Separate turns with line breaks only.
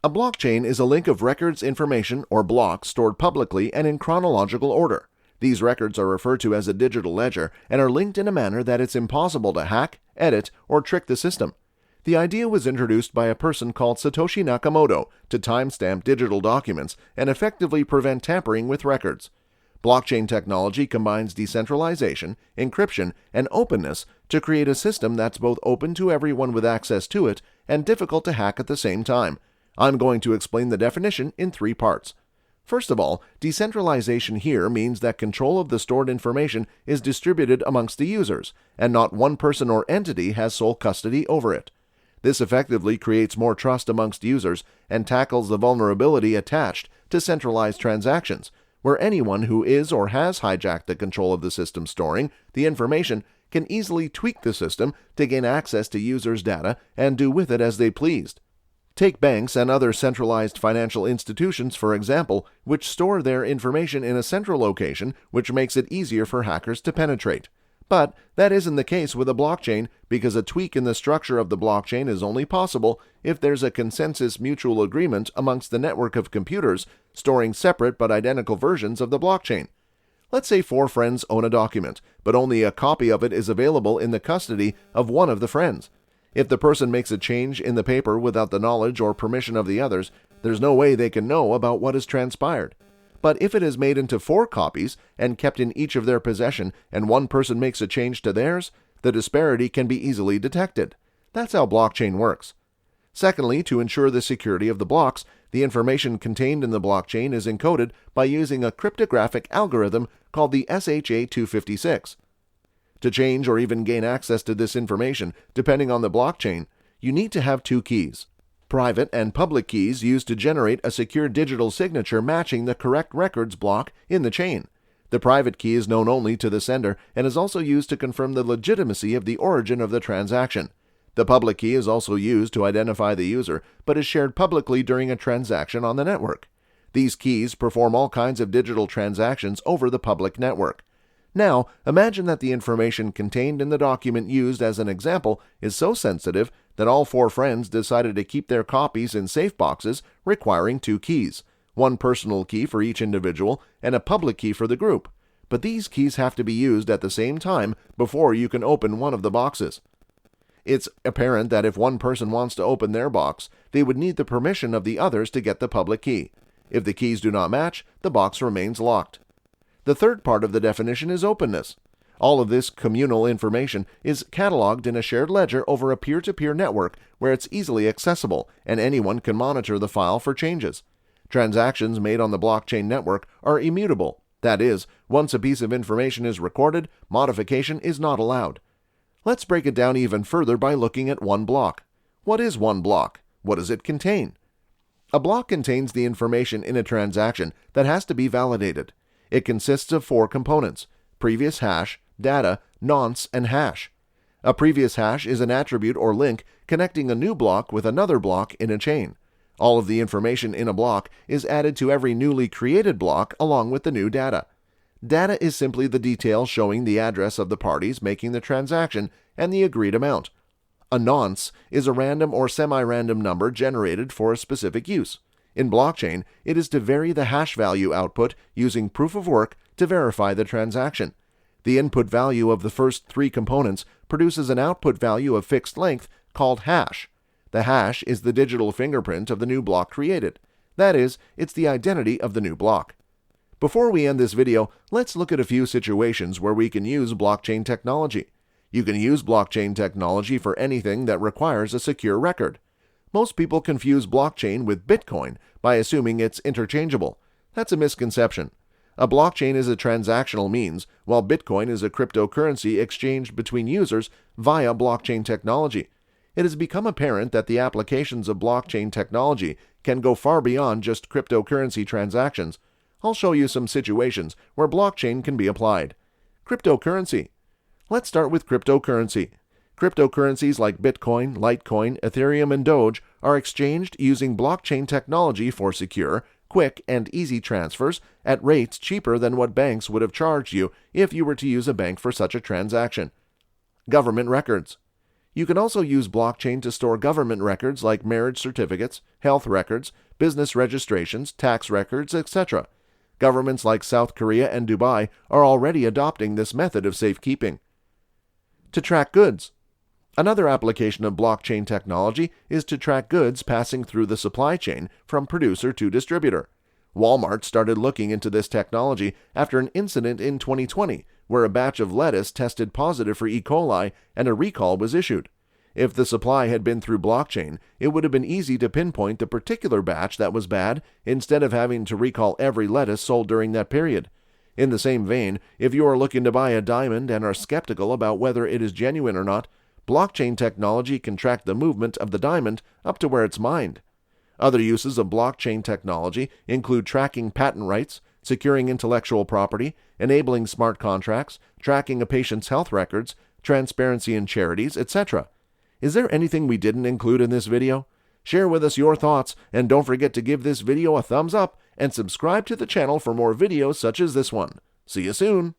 A blockchain is a link of records, information, or blocks stored publicly and in chronological order. These records are referred to as a digital ledger and are linked in a manner that it's impossible to hack, edit, or trick the system. The idea was introduced by a person called Satoshi Nakamoto to timestamp digital documents and effectively prevent tampering with records. Blockchain technology combines decentralization, encryption, and openness to create a system that's both open to everyone with access to it and difficult to hack at the same time. I'm going to explain the definition in 3 parts. First of all, decentralization here means that control of the stored information is distributed amongst the users, and not one person or entity has sole custody over it. This effectively creates more trust amongst users and tackles the vulnerability attached to centralized transactions, where anyone who is or has hijacked the control of the system storing the information can easily tweak the system to gain access to users' data and do with it as they pleased. Take banks and other centralized financial institutions, for example, which store their information in a central location, which makes it easier for hackers to penetrate. But that isn't the case with a blockchain, because a tweak in the structure of the blockchain is only possible if there's a consensus mutual agreement amongst the network of computers storing separate but identical versions of the blockchain. Let's say 4 friends own a document, but only a copy of it is available in the custody of one of the friends. If the person makes a change in the paper without the knowledge or permission of the others, there's no way they can know about what has transpired. But if it is made into 4 copies and kept in each of their possession and one person makes a change to theirs, the disparity can be easily detected. That's how blockchain works. Secondly, to ensure the security of the blocks, the information contained in the blockchain is encoded by using a cryptographic algorithm called the SHA-256. To change or even gain access to this information, depending on the blockchain, you need to have 2 keys. Private and public keys used to generate a secure digital signature matching the correct records block in the chain. The private key is known only to the sender and is also used to confirm the legitimacy of the origin of the transaction. The public key is also used to identify the user, but is shared publicly during a transaction on the network. These keys perform all kinds of digital transactions over the public network. Now, imagine that the information contained in the document used as an example is so sensitive that all 4 friends decided to keep their copies in safe boxes requiring 2 keys, one personal key for each individual and a public key for the group. But these keys have to be used at the same time before you can open one of the boxes. It's apparent that if one person wants to open their box, they would need the permission of the others to get the public key. If the keys do not match, the box remains locked. The third part of the definition is openness. All of this communal information is cataloged in a shared ledger over a peer-to-peer network where it's easily accessible and anyone can monitor the file for changes. Transactions made on the blockchain network are immutable. That is, once a piece of information is recorded, modification is not allowed. Let's break it down even further by looking at one block. What is one block? What does it contain? A block contains the information in a transaction that has to be validated. It consists of 4 components: previous hash, data, nonce, and hash. A previous hash is an attribute or link connecting a new block with another block in a chain. All of the information in a block is added to every newly created block along with the new data. Data is simply the details showing the address of the parties making the transaction and the agreed amount. A nonce is a random or semi-random number generated for a specific use. In blockchain, it is to vary the hash value output using proof of work to verify the transaction. The input value of the first 3 components produces an output value of fixed length called hash. The hash is the digital fingerprint of the new block created. That is, it's the identity of the new block. Before we end this video, let's look at a few situations where we can use blockchain technology. You can use blockchain technology for anything that requires a secure record. Most people confuse blockchain with Bitcoin by assuming it's interchangeable. That's a misconception. A blockchain is a transactional means, while Bitcoin is a cryptocurrency exchanged between users via blockchain technology. It has become apparent that the applications of blockchain technology can go far beyond just cryptocurrency transactions. I'll show you some situations where blockchain can be applied. Cryptocurrency. Let's start with cryptocurrency. Cryptocurrencies like Bitcoin, Litecoin, Ethereum, and Doge are exchanged using blockchain technology for secure, quick, and easy transfers at rates cheaper than what banks would have charged you if you were to use a bank for such a transaction. Government records. You can also use blockchain to store government records like marriage certificates, health records, business registrations, tax records, etc. Governments like South Korea and Dubai are already adopting this method of safekeeping. To track goods. Another application of blockchain technology is to track goods passing through the supply chain from producer to distributor. Walmart started looking into this technology after an incident in 2020 where a batch of lettuce tested positive for E. coli and a recall was issued. If the supply had been through blockchain, it would have been easy to pinpoint the particular batch that was bad instead of having to recall every lettuce sold during that period. In the same vein, if you are looking to buy a diamond and are skeptical about whether it is genuine or not, blockchain technology can track the movement of the diamond up to where it's mined. Other uses of blockchain technology include tracking patent rights, securing intellectual property, enabling smart contracts, tracking a patient's health records, transparency in charities, etc. Is there anything we didn't include in this video? Share with us your thoughts, and don't forget to give this video a thumbs up and subscribe to the channel for more videos such as this one. See you soon!